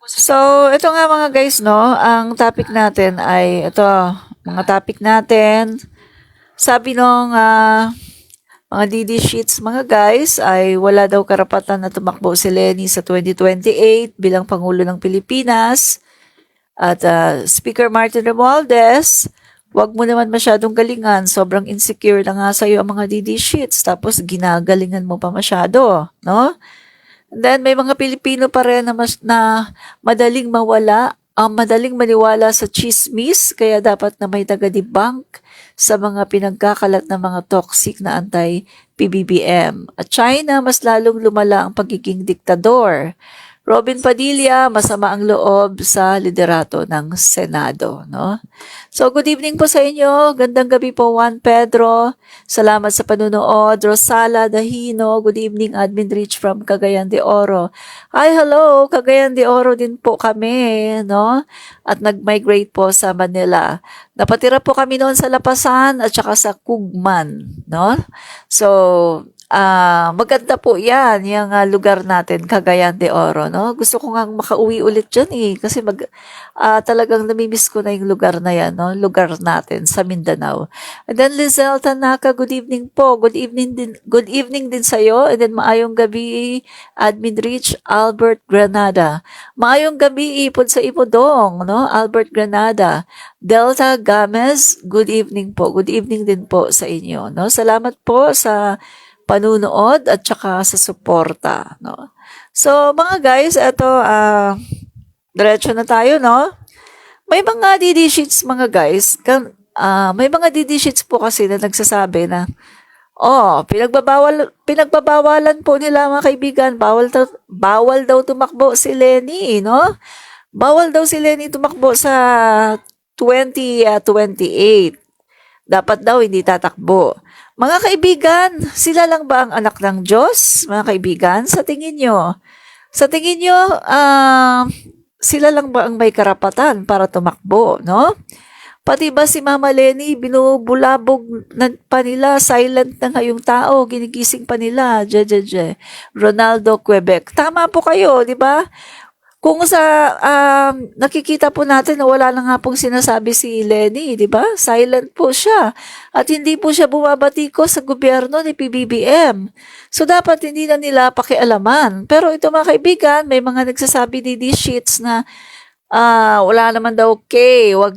So, ito nga mga guys, no, ang topic natin ay ito, mga topic natin. Sabi nung mga DD Sheets mga guys ay wala daw karapatan na tumakbo si Lenny sa 2028 bilang Pangulo ng Pilipinas. At Speaker Martin Romualdez, wag mo naman masyadong galingan. Sobrang insecure na nga sa'yo ang mga DD Sheets. Tapos ginagalingan mo pa masyado, no? And then may mga Pilipino pa rin na madaling madaling maniwala sa chismis, kaya dapat na may taga-debunk sa mga pinagkakalat ng mga toxic na anti-PBBM. At China, mas lalong lumala ang pagiging diktador. Robin Padilla, masama ang loob sa liderato ng Senado, no? So, good evening po sa inyo. Gandang gabi po, Juan Pedro. Salamat sa panunood. Rosala Dahino, good evening, Admin Rich from Cagayan de Oro. Hi, hello, Cagayan de Oro din po kami, no? At nag-migrate po sa Manila. Napatira po kami noon sa Lapasan at saka sa Kugman, no? So, maganda po yan, yung lugar natin, Cagayan de Oro, no? Gusto ko nga makauwi ulit dyan eh, kasi talagang namimiss ko na yung lugar na yan, no? Lugar natin sa Mindanao. And then Lizelle Tanaka, good evening po. Good evening din sa'yo. And then maayong gabi, Admin Rich, Albert Granada. Maayong gabi, ipon sa Ipodong, no? Albert Granada. Delta Gamez, good evening po. Good evening din po sa inyo, no? Salamat po sa panunood at saka sa suporta, no? So, mga guys, eto, diretso na tayo, no? May mga DD sheets, mga guys, may mga DD sheets po kasi na nagsasabi na, pinagbabawalan po nila mga kaibigan, bawal daw tumakbo si Lenny, no? Bawal daw si Lenny tumakbo sa 2028. Dapat daw hindi tatakbo. Mga kaibigan, sila lang ba ang anak ng Diyos? Mga kaibigan, sa tingin nyo? Sa tingin nyo, sila lang ba ang may karapatan para tumakbo, no? Pati ba si Mama Lenny, binubulabog pa nila, silent na nga yung tao, ginigising pa nila, Ronaldo, Quebec. Tama po kayo, di ba? Kung nakikita po natin na wala na nga pong sinasabi si Lenny, di ba? Silent po siya. At hindi po siya bumabati sa gobyerno ni PBBM. So, dapat hindi na nila pakialaman. Pero ito mga kaibigan, may mga nagsasabi di sheets na wala naman daw wag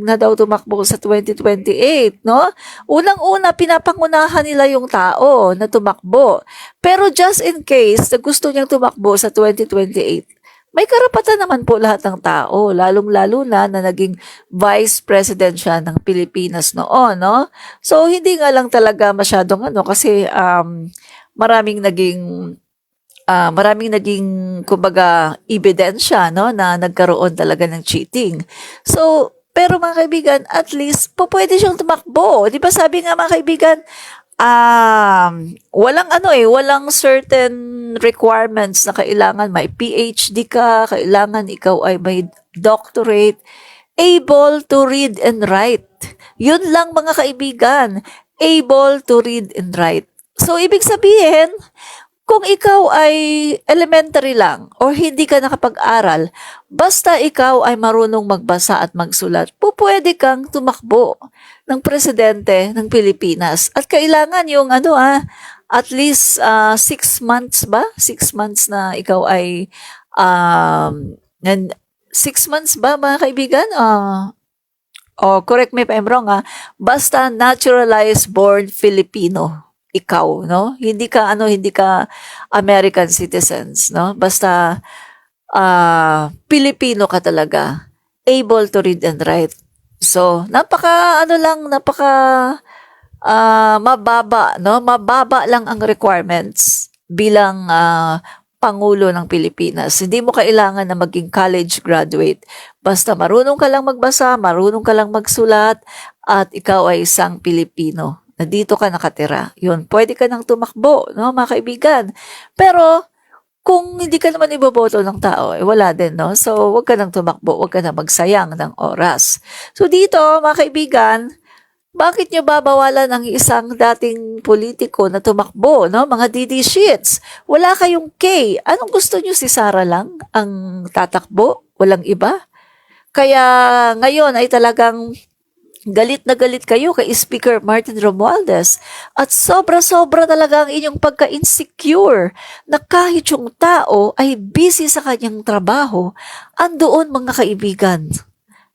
na daw tumakbo sa 2028, no? Unang-una, pinapangunahan nila yung tao na tumakbo. Pero just in case na gusto niyang tumakbo sa 2028, may karapatan naman po lahat ng tao, lalong-lalo na naging vice president siya ng Pilipinas noon, no? So, hindi nga lang talaga masyadong kasi maraming naging kumbaga ebidensya, no, na nagkaroon talaga ng cheating. So, pero mga kaibigan, at least pwede siyang tumakbo. 'Di ba sabi nga mga kaibigan, walang certain requirements na kailangan may PhD ka, kailangan ikaw ay may doctorate, able to read and write. Yun lang mga kaibigan, able to read and write. So, ibig sabihin, kung ikaw ay elementary lang o hindi ka nakapag-aral, basta ikaw ay marunong magbasa at magsulat, pwede kang tumakbo ng presidente ng Pilipinas. At kailangan yung at least 6 months ba? 6 months na ikaw ay 6 months ba mga kaibigan? Correct me if I'm wrong basta naturalized born Filipino ikaw, no? Hindi ka American citizens, no? Basta Pilipino ka talaga, able to read and write. So, napaka mababa, no? Mababa lang ang requirements bilang Pangulo ng Pilipinas. Hindi mo kailangan na maging college graduate. Basta marunong ka lang magbasa, marunong ka lang magsulat, at ikaw ay isang Pilipino na dito ka nakatira. Yun, pwede ka nang tumakbo, no, mga kaibigan. Pero, kung hindi ka naman iboboto ng tao, wala din, no? So, wag ka nang tumakbo, wag ka na magsayang ng oras. So, dito, mga kaibigan, Bakit niyo babawalan ang isang dating politiko na tumakbo, no? Mga DD Sheets. Wala kayong K. Anong gusto niyo, si Sara lang ang tatakbo? Walang iba? Kaya ngayon ay talagang galit na galit kayo kay Speaker Martin Romualdez at sobra-sobra talaga ang inyong pagka-insecure na kahit yung tao ay busy sa kanyang trabaho, andoon mga kaibigan,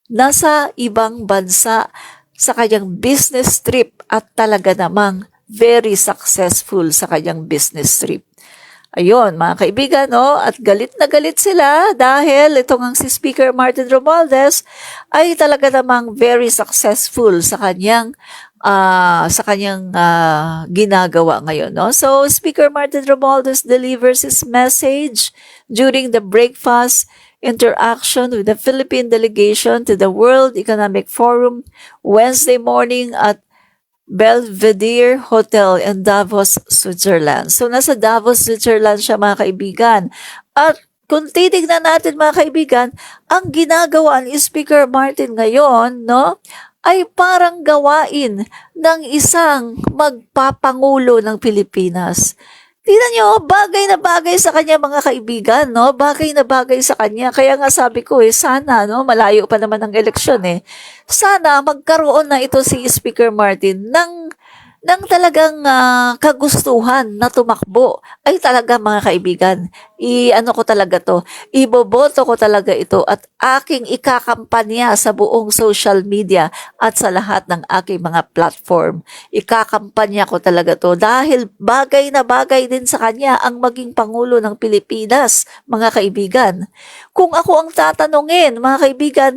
nasa ibang bansa sa kanyang business trip at talaga namang very successful sa kanyang business trip. Ayun, mga kaibigan, no? At galit na galit sila dahil itong ang si Speaker Martin Romualdez ay talaga namang very successful sa kanyang ginagawa ngayon, no? So, Speaker Martin Romualdez delivers his message during the breakfast interaction with the Philippine delegation to the World Economic Forum Wednesday morning at Belvedere Hotel in Davos, Switzerland. So, nasa Davos, Switzerland siya, mga kaibigan. At kung titignan natin, mga kaibigan, ang ginagawa ni Speaker Martin ngayon, no, ay parang gawain ng isang magpapangulo ng Pilipinas. Tingnan nyo, bagay na bagay sa kanya, mga kaibigan, no? Bagay na bagay sa kanya. Kaya nga sabi ko, sana, no? Malayo pa naman ang eleksyon, sana magkaroon na ito si Speaker Martin ng talagang kagustuhan na tumakbo. Ay talaga, mga kaibigan, ano ko talaga to, iboboto ko talaga ito at aking ikakampanya sa buong social media at sa lahat ng aking mga platform. Ikakampanya ko talaga to dahil bagay na bagay din sa kanya ang maging Pangulo ng Pilipinas, mga kaibigan. Kung ako ang tatanungin, mga kaibigan,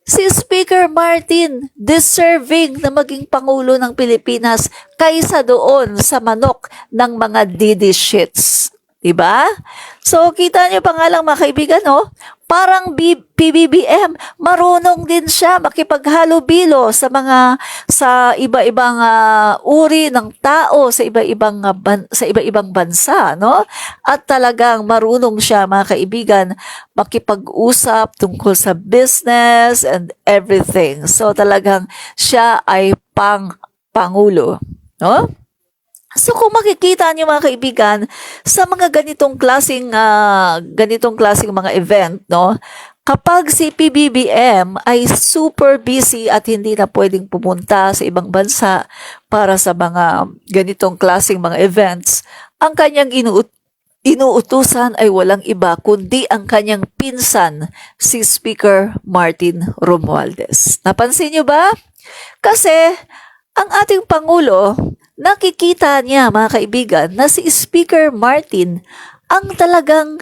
si Speaker Martin deserving na maging Pangulo ng Pilipinas kaysa doon sa manok ng mga DD Sheets. Diba? So, kita nyo pa nga lang, mga kaibigan, no? Parang PBBM, marunong din siya makipaghalubilo sa iba-ibang uri ng tao, sa iba-ibang bansa, no? At talagang marunong siya, mga kaibigan, makipag-usap tungkol sa business and everything. So, talagang siya ay pangulo, no? So kung makikita niyo, mga kaibigan, sa mga ganitong klaseng mga event, no, kapag si PBBM ay super busy at hindi na pwedeng pumunta sa ibang bansa para sa mga ganitong klaseng mga events, ang kanyang inuutusan ay walang iba kundi ang kanyang pinsan, si Speaker Martin Romualdez. Napansin niyo ba? Kasi ang ating Pangulo, nakikita niya, mga kaibigan, na si Speaker Martin ang talagang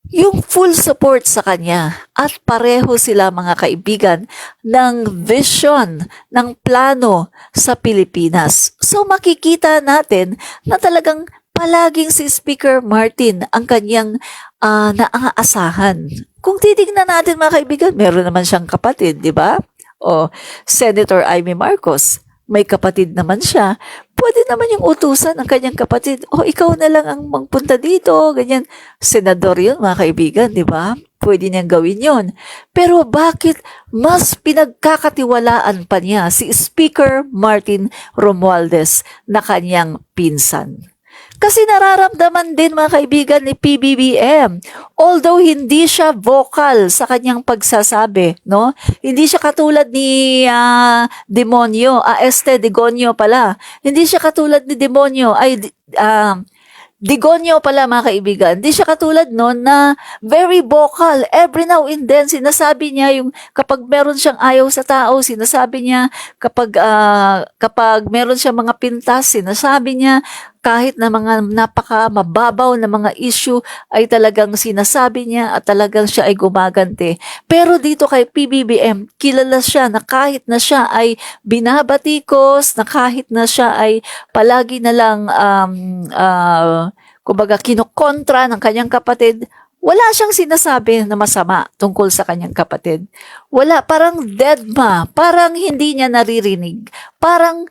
yung full support sa kanya at pareho sila, mga kaibigan, ng vision, ng plano sa Pilipinas. So makikita natin na talagang palaging si Speaker Martin ang kanyang naaasahan. Kung titignan natin, mga kaibigan, meron naman siyang kapatid, di ba? O Senator Amy Marcos, may kapatid naman siya, pwede naman yung utusan ng kanyang kapatid, ikaw na lang ang magpunta dito, ganyan. Senador yun, mga kaibigan, di ba? Pwede niyang gawin yun. Pero bakit mas pinagkakatiwalaan pa niya si Speaker Martin Romualdez na kanyang pinsan? Kasi nararamdaman din, mga kaibigan, ni PBBM. Although hindi siya vocal sa kanyang pagsasabi, no? Hindi siya katulad ni Demonyo pala. Hindi siya katulad ni Demonyo, Digonio pala, mga kaibigan. Hindi siya katulad noon na very vocal. Every now and then, sinasabi niya yung kapag meron siyang ayaw sa tao, sinasabi niya kapag meron siyang mga pintas, sinasabi niya kahit na mga napaka mababaw na mga issue ay talagang sinasabi niya at talagang siya ay gumaganti. Pero dito kay PBBM, kilala siya na kahit na siya ay binabatikos, na kahit na siya ay palagi na lang kumbaga kinukontra ng kanyang kapatid, wala siyang sinasabi na masama tungkol sa kanyang kapatid. Wala, parang deadma, parang hindi niya naririnig. Parang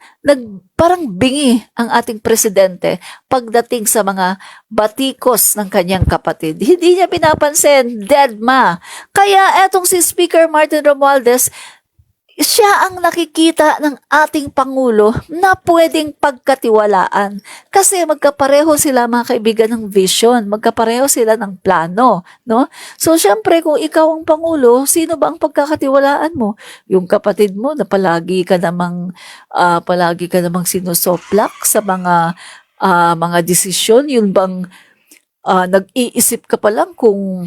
bingi ang ating presidente pagdating sa mga batikos ng kanyang kapatid. Hindi niya pinapansin, deadma. Kaya etong si Speaker Martin Romualdez, siya ang nakikita ng ating Pangulo na pwedeng pagkatiwalaan. Kasi magkapareho sila mga kaibigan ng vision, magkapareho sila ng plano, no? So syempre kung ikaw ang Pangulo, sino ba ang pagkakatiwalaan mo? Yung kapatid mo na palagi ka namang sinusoplak sa mga desisyon, yun bang nag-iisip ka pa lang kung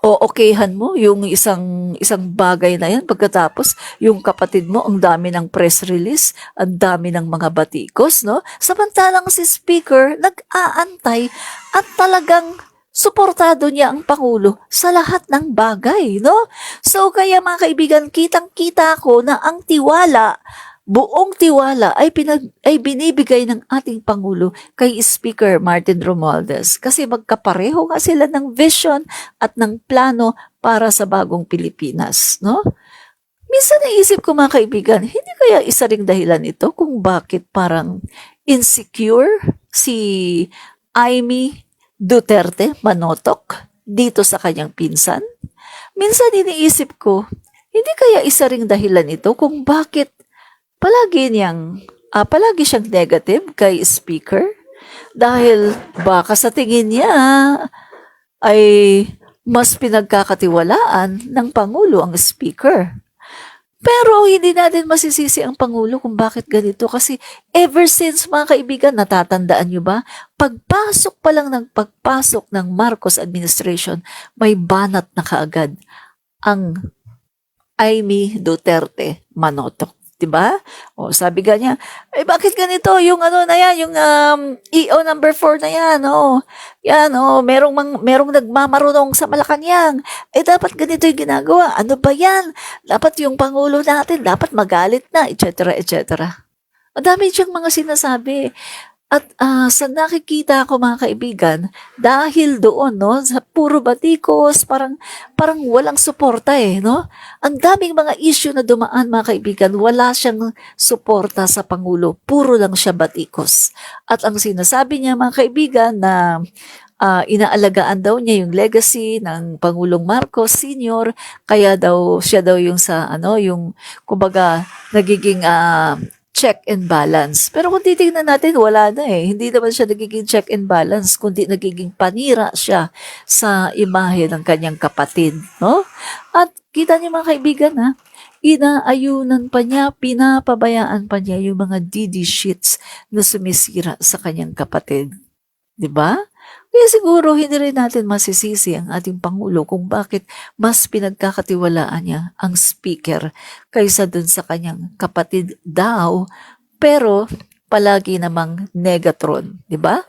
o okayhan mo yung isang bagay na yan pagkatapos yung kapatid mo ang dami ng press release, ang dami ng mga batikos, no? Samantalang si speaker nag-aantay at talagang suportado niya ang Pangulo sa lahat ng bagay, no? So kaya mga kaibigan, kitang-kita ko na ang buong tiwala ay binibigay ng ating Pangulo kay Speaker Martin Romualdez kasi magkapareho nga sila ng vision at ng plano para sa bagong Pilipinas, no? Minsan naisip ko mga kaibigan, hindi kaya isa ring dahilan ito kung bakit parang insecure si Amy Duterte Manotok dito sa kanyang pinsan? Minsan iniisip ko, hindi kaya isa ring dahilan ito kung bakit palagi siyang negative kay speaker dahil baka sa tingin niya ay mas pinagkakatiwalaan ng Pangulo ang speaker. Pero hindi natin masisisi ang Pangulo kung bakit ganito kasi ever since mga kaibigan, natatandaan nyo ba? Pagpasok ng Marcos administration, may banat na kaagad ang Amy Duterte Manotok. Diba? O sabi niya, bakit ganito yung ano na yan, yung EO number 4 na yan, yan, merong nagmamarunong sa Malacanang. Dapat ganito yung ginagawa. Ano ba yan? Dapat yung Pangulo natin, dapat magalit na, etc., etc. Madami siyang mga sinasabi. At sa nakikita ko mga kaibigan, dahil doon, no, sa puro batikos, parang walang suporta no? Ang daming mga issue na dumaan mga kaibigan, wala siyang suporta sa Pangulo, puro lang siya batikos. At ang sinasabi niya mga kaibigan na inaalagaan daw niya yung legacy ng Pangulong Marcos Sr., kaya siya daw yung yung kumbaga nagiging check and balance. Pero kung titingnan natin, wala na Hindi naman siya nagiging check and balance, kundi nagiging panira siya sa imahe ng kanyang kapatid, no? At kita niyo mga kaibigan, inaayunan pa niya, pinapabayaan pa niya yung mga DD sheets na sumisira sa kanyang kapatid. 'Di ba? Kaya siguro hindi rin natin masisisi ang ating Pangulo kung bakit mas pinagkakatiwalaan niya ang speaker kaysa dun sa kanyang kapatid daw, pero palagi namang negatron, di ba?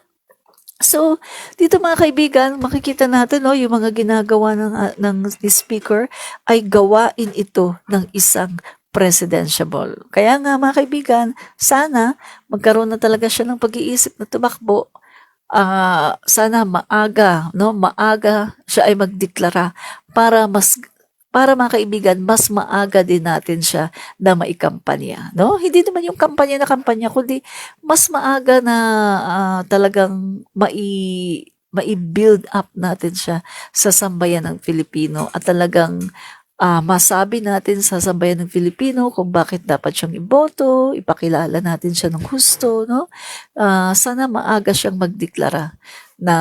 So, dito mga kaibigan, makikita natin yung mga ginagawa ng speaker ay gawain ito ng isang presidentiable. Kaya nga mga kaibigan, sana magkaroon na talaga siya ng pag-iisip na tumakbo. Sana maaga siya ay magdeklara para mga kaibigan, mas maaga din natin siya na maikampanya, no? Hindi naman yung kampanya na kampanya, kundi mas maaga na talagang mai-build up natin siya sa sambayan ng Filipino at talagang masabi natin sa sambayan ng Filipino kung bakit dapat siyang iboto, ipakilala natin siya ng husto, no? Sana maaga siyang magdeklara na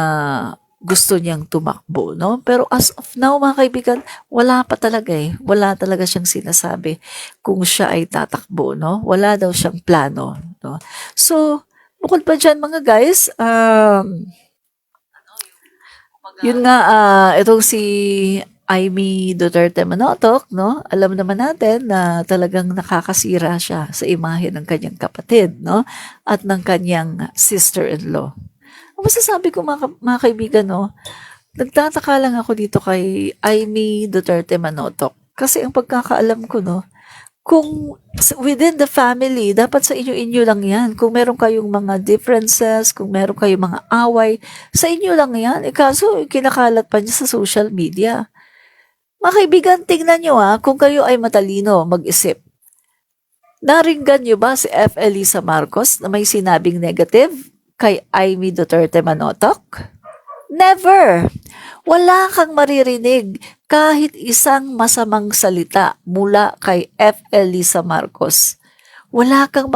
gusto niyang tumakbo, no? Pero as of now, mga kaibigan, wala pa talaga Wala talaga siyang sinasabi kung siya ay tatakbo, no? Wala daw siyang plano, no? So, bukod pa dyan, mga guys, yun nga, itong si Amy Duterte Manotok, no? Alam naman natin na talagang nakakasira siya sa imahe ng kanyang kapatid, no? At ng kanyang sister-in-law. Ang masasabi ko mga kaibigan, no? Nagtataka lang ako dito kay Amy Duterte Manotok. Kasi ang pagkakaalam ko, no? Kung within the family, dapat sa inyo-inyo lang yan. Kung meron kayong mga differences, kung meron kayong mga away, sa inyo lang yan. Kaso, kinakalat pa niya sa social media. Mga kaibigan, tingnan nyo kung kayo ay matalino, mag-isip. Naringgan nyo ba si F. Elisa Marcos na may sinabing negative kay Amy Duterte Manotok? Never! Wala kang maririnig kahit isang masamang salita mula kay F. Elisa Marcos. Wala kang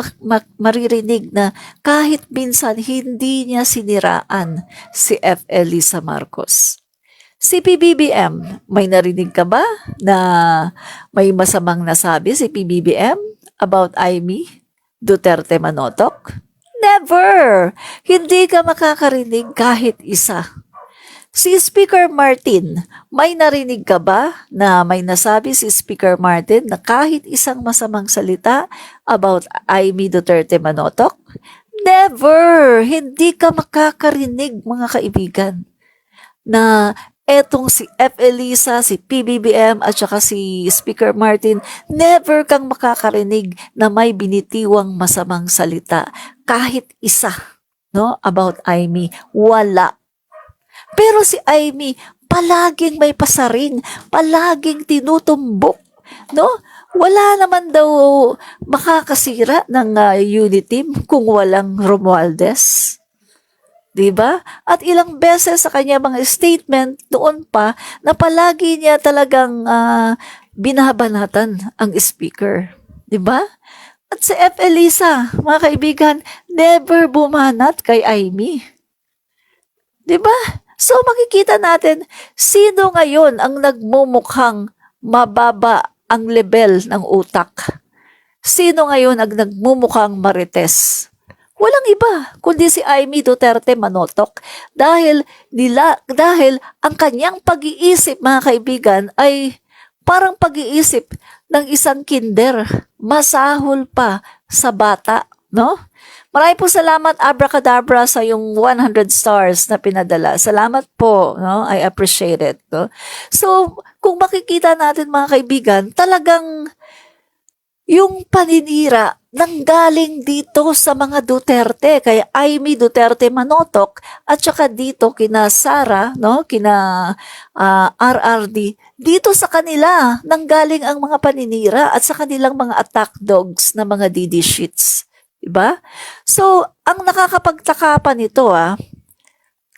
maririnig na kahit minsan hindi niya siniraan si F. Elisa Marcos. Si PBBM, may narinig ka ba na may masamang nasabi si PBBM about Amy Duterte Manotoc? Never! Hindi ka makakarinig kahit isa. Si Speaker Martin, may narinig ka ba na may nasabi si Speaker Martin na kahit isang masamang salita about Amy Duterte Manotoc? Never! Hindi ka makakarinig, mga kaibigan, na etong si F. Elisa, si PBBM at saka si Speaker Martin, never kang makakarinig na may binitiwang masamang salita kahit isa, no, about Amy. Wala. Pero si Amy, palaging may pasaring, palaging tinutumbok, no? Wala naman daw makakasira ng unity team kung walang Romualdez. Diba? At ilang beses sa kanya mga statement doon pa na palagi niya talagang binabanatan ang speaker. Diba? At si F. Elisa, mga kaibigan, never bumanat kay Amy. Diba? So makikita natin, sino ngayon ang nagmumukhang mababa ang level ng utak? Sino ngayon ang nagmumukhang marites? Walang iba kundi si Amy Duterte Manotoc dahil ang kanyang pag-iisip, mga kaibigan, ay parang pag-iisip ng isang kinder, masahol pa sa bata, no? Maraming po salamat, Abracadabra, sa yung 100 stars na pinadala. Salamat po, no? I appreciate it, no? So, kung makikita natin, mga kaibigan, talagang yung paninira nanggaling dito sa mga Duterte, kay Amy Duterte Manotoc at saka dito kina Sara, no, kina RRD. Dito sa kanila nanggaling ang mga paninira at sa kanilang mga attack dogs na mga DD shits, diba? So, ang nakakapagtaka pa nito,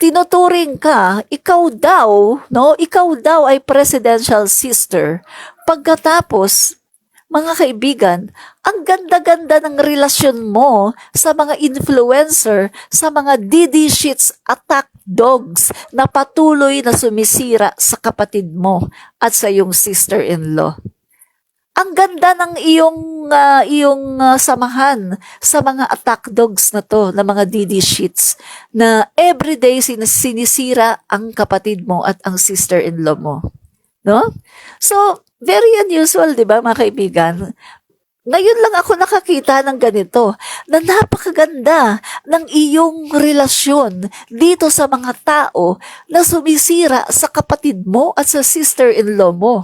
tinuturing ka, ikaw daw ay presidential sister. Pagkatapos, mga kaibigan, ang ganda-ganda ng relasyon mo sa mga influencer, sa mga DD shits, attack dogs na patuloy na sumisira sa kapatid mo at sa iyong sister-in-law. Ang ganda ng iyong samahan sa mga attack dogs na to, na mga DD shits, na everyday sinisira ang kapatid mo at ang sister-in-law mo. No? So, very unusual, di ba, mga kaibigan? Ngayon lang ako nakakita ng ganito, na napakaganda ng iyong relasyon dito sa mga tao na sumisira sa kapatid mo at sa sister-in-law mo.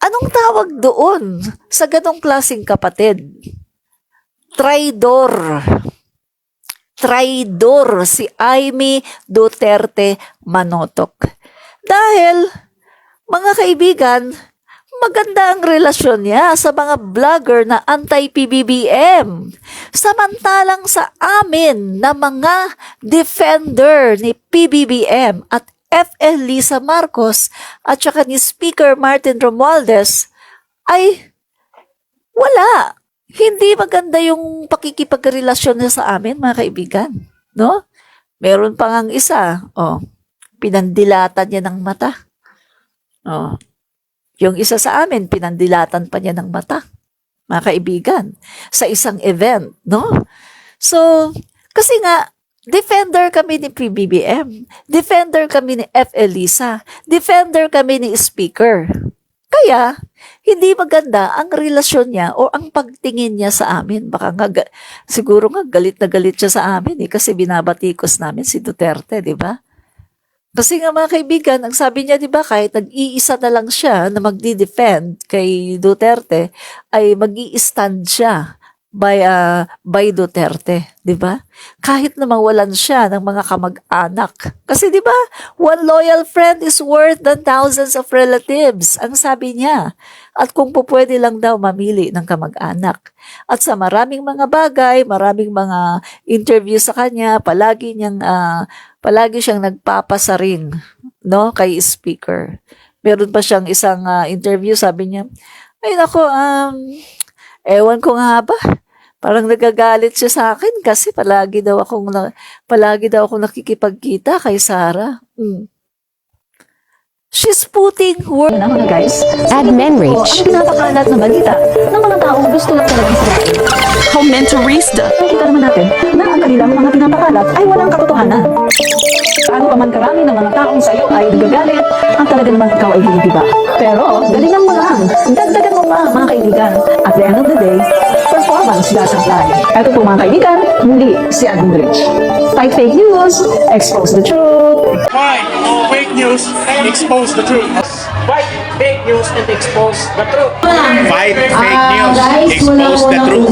Anong tawag doon sa ganong klaseng kapatid? Traidor. Traidor si Amy Duterte Manotoc. Dahil, mga kaibigan, maganda ang relasyon niya sa mga vlogger na anti-PBBM. Samantalang sa amin na mga defender ni PBBM at F. Elisa Marcos at saka ni Speaker Martin Romualdez ay wala. Hindi maganda yung pakikipagrelasyon niya sa amin, mga kaibigan. No? Meron pa ngang isa. Pinandilatan niya ng mata. Yung isa sa amin, pinandilatan pa niya ng mata, mga kaibigan, sa isang event, no? So, kasi nga, defender kami ni PBBM, defender kami ni F. Elisa, defender kami ni Speaker. Kaya, hindi maganda ang relasyon niya o ang pagtingin niya sa amin. Baka nga, siguro nga galit na galit siya sa amin kasi binabatikos namin si Duterte, di ba? Kasi nga, mga kaibigan, ang sabi niya, di ba, kahit nag-iisa na lang siya na magdi-defend kay Duterte, ay mag-i-stand siya by Duterte, 'di ba? Kahit na mawalan siya ng mga kamag-anak. Kasi 'di ba, one loyal friend is worth than thousands of relatives, ang sabi niya. At kung pupwede lang daw mamili ng kamag-anak. At sa maraming mga bagay, maraming mga interview sa kanya, palagi siyang nagpapasaring, no, kay speaker. Meron pa siyang isang interview, sabi niya, ay nako, ewan ko nga ba, parang nagagalit siya sa akin kasi palagi daw akong nakikipagkita kay Sarah. She's putting word na mga guys. Admin Ang reach. pinapakalat na balita ng mga taong gusto lang talaga Israel. Comentarista. Nakikita naman natin na ang kanilang mga pinapakalat ay walang katotohanan. Paano pa man karami ng mga taong sa iyo ay nagagalit, ang talaga naman ikaw ay hinihiba. Pero, galingan mo lang. Dagdagan mo pa, mga kaibigan. At the end of the day, performance doesn't lie. Ito po mga kaibigan, muli si Admin Rich. Fight fake news, expose the truth. Fight fake news and expose the truth. Fight fake news and expose the truth. Fight fake news, expose the truth.